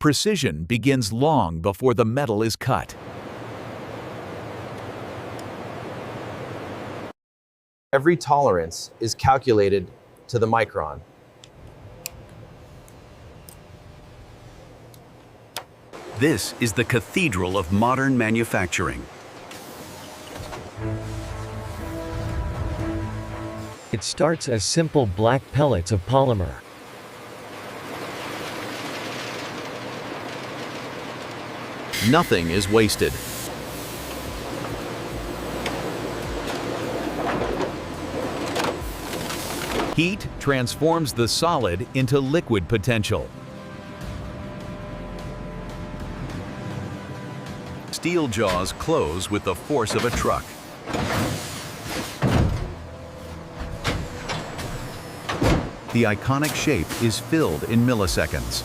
Precision begins long before the metal is cut. Every tolerance is calculated to the micron. This is the cathedral of modern manufacturing. It starts as simple black pellets of polymer. Nothing is wasted. Heat transforms the solid into liquid potential. Steel jaws close with the force of a truck. The iconic shape is filled in milliseconds.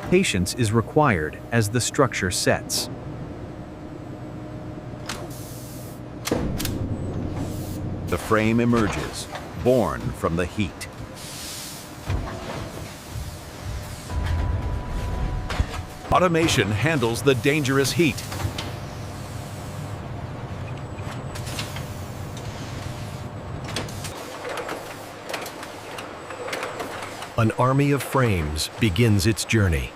Patience is required as the structure sets. The frame emerges, born from the heat. Automation handles the dangerous heat. An army of frames begins its journey.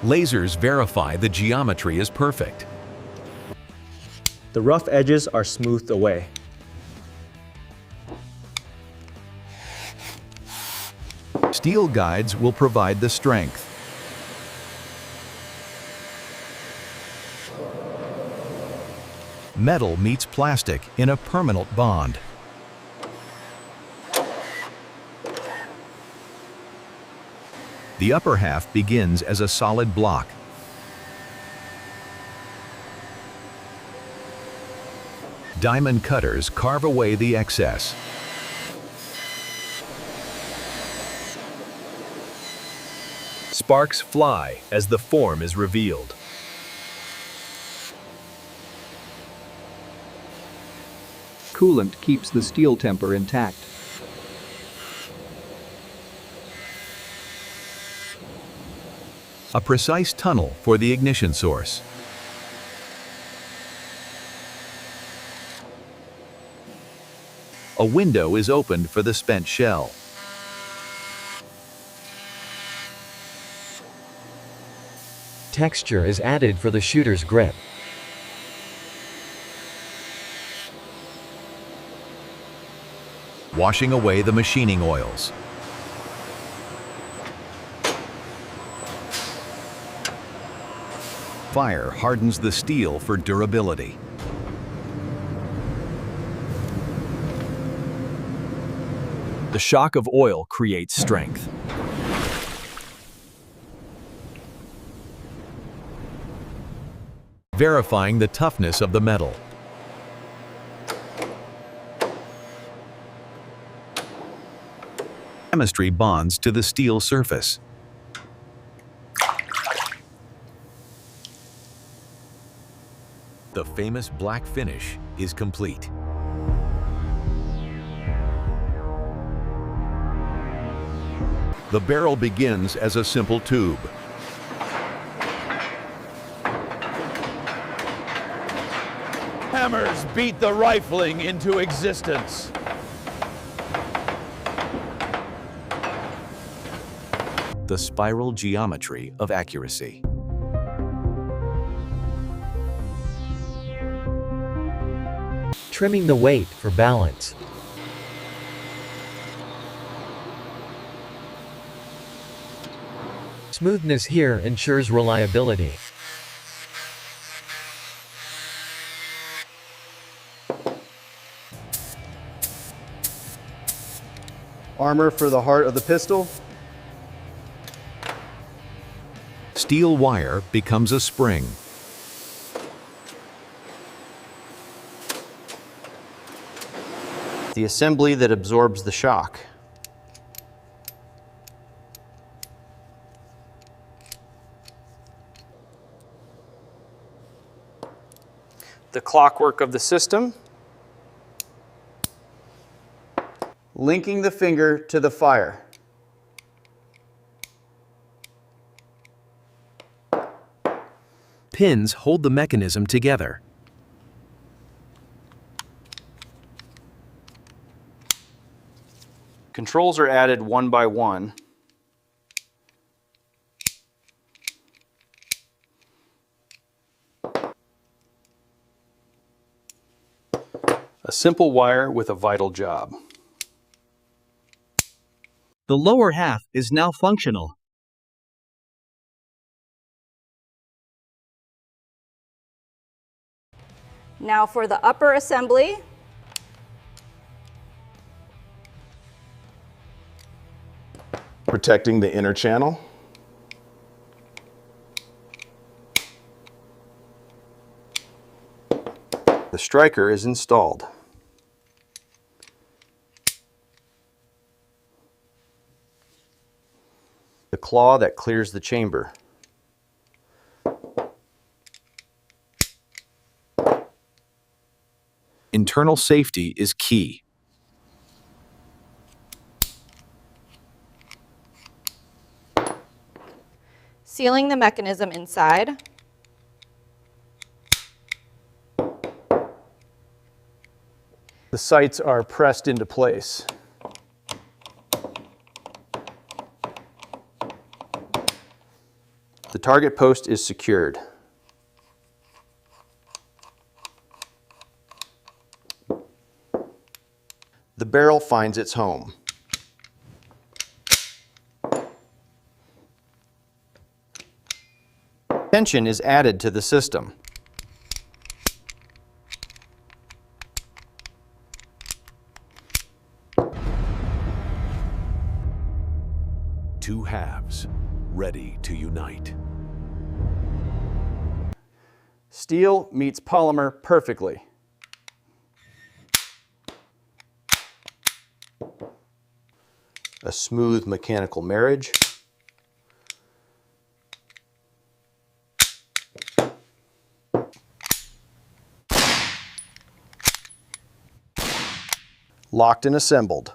Lasers verify the geometry is perfect. The rough edges are smoothed away. Steel guides will provide the strength. Metal meets plastic in a permanent bond. The upper half begins as a solid block. Diamond cutters carve away the excess. Sparks fly as the form is revealed. Coolant keeps the steel temper intact. A precise tunnel for the ignition source. A window is opened for the spent shell. Texture is added for the shooter's grip. Washing away the machining oils. Fire hardens the steel for durability. The shock of oil creates strength. Verifying the toughness of the metal. Chemistry bonds to the steel surface. The famous black finish is complete. The barrel begins as a simple tube. Hammers beat the rifling into existence. The spiral geometry of accuracy. Trimming the weight for balance. Smoothness here ensures reliability. Armor for the heart of the pistol. Steel wire becomes a spring. The assembly that absorbs the shock. the clockwork of the system. Linking the finger to the fire. Pins hold the mechanism together. Controls are added one by one. A simple wire with a vital job. The lower half is now functional. Now for the upper assembly. Protecting the inner channel. The striker is installed. The claw that clears the chamber. Internal safety is key. Sealing the mechanism inside. The sights are pressed into place. The target post is secured. The barrel finds its home. Tension is added to the system. Two halves, ready to unite. Steel meets polymer perfectly. A smooth mechanical marriage. Locked and assembled.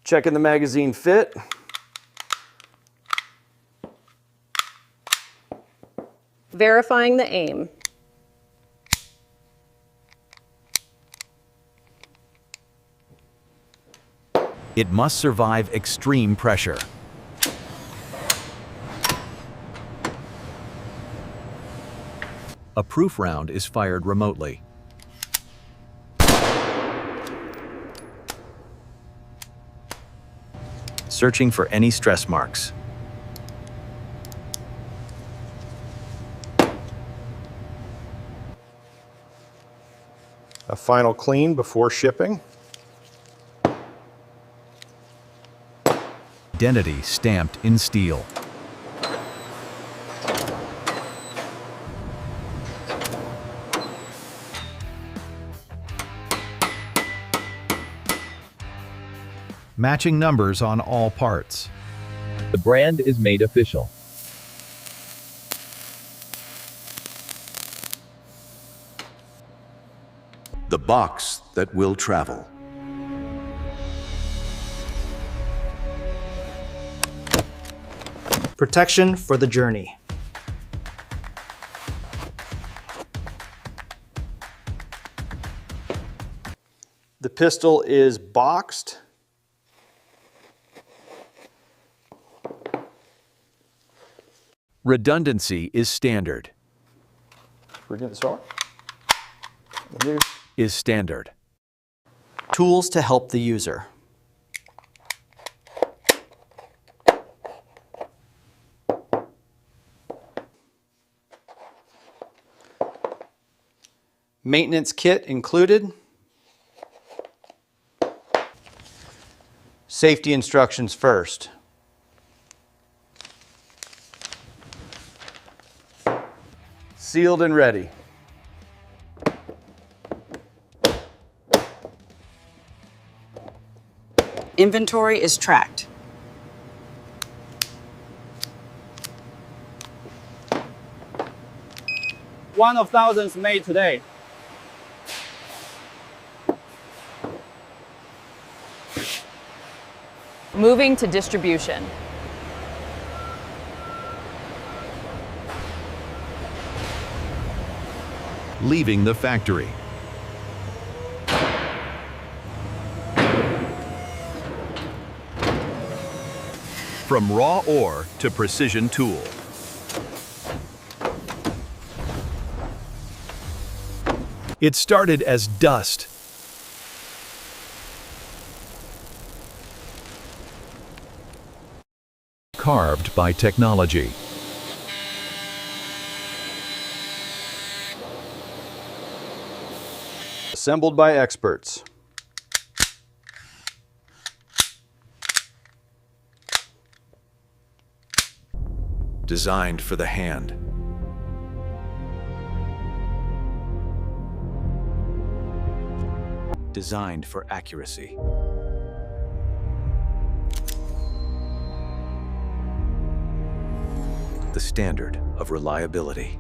Checking the magazine fit. Verifying the aim. It must survive extreme pressure. A proof round is fired remotely. Searching for any stress marks. A final clean before shipping. Identity stamped in steel. Matching numbers on all parts. The brand is made official. The box that will travel. Protection for the journey. The pistol is boxed. Redundancy is standard. We're going to start. Is standard. Tools to help the user. Maintenance kit included. Safety instructions first. Sealed and ready. Inventory is tracked. one of thousands made today. Moving to distribution. Leaving the factory. From raw ore to precision tool. It started as dust. Carved by technology. Assembled by experts. Designed for the hand. Designed for accuracy. The standard of reliability.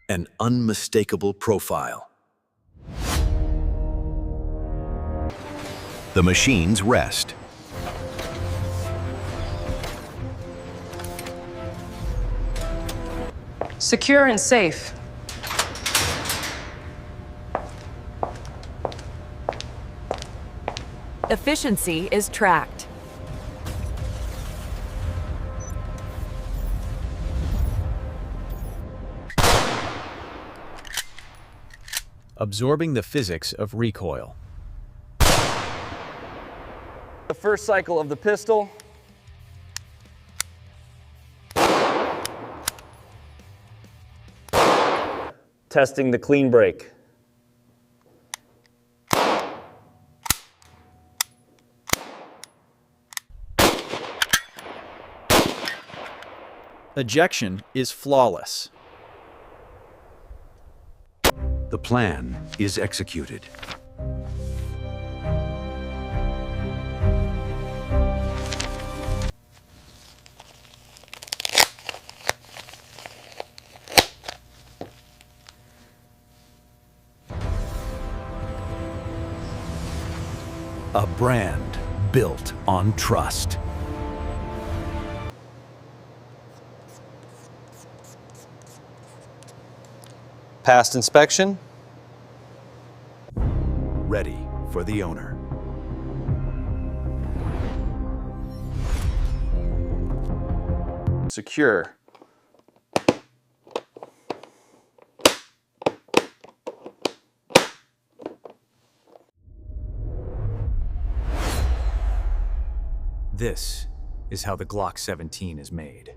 An unmistakable profile. The machine's rest. Secure and safe. Efficiency is tracked. Absorbing the physics of recoil. The first cycle of the pistol. Testing the clean break. Ejection is flawless. The plan is executed. A brand built on trust. Passed inspection. Ready for the owner. Secure. This is how the Glock 17 is made.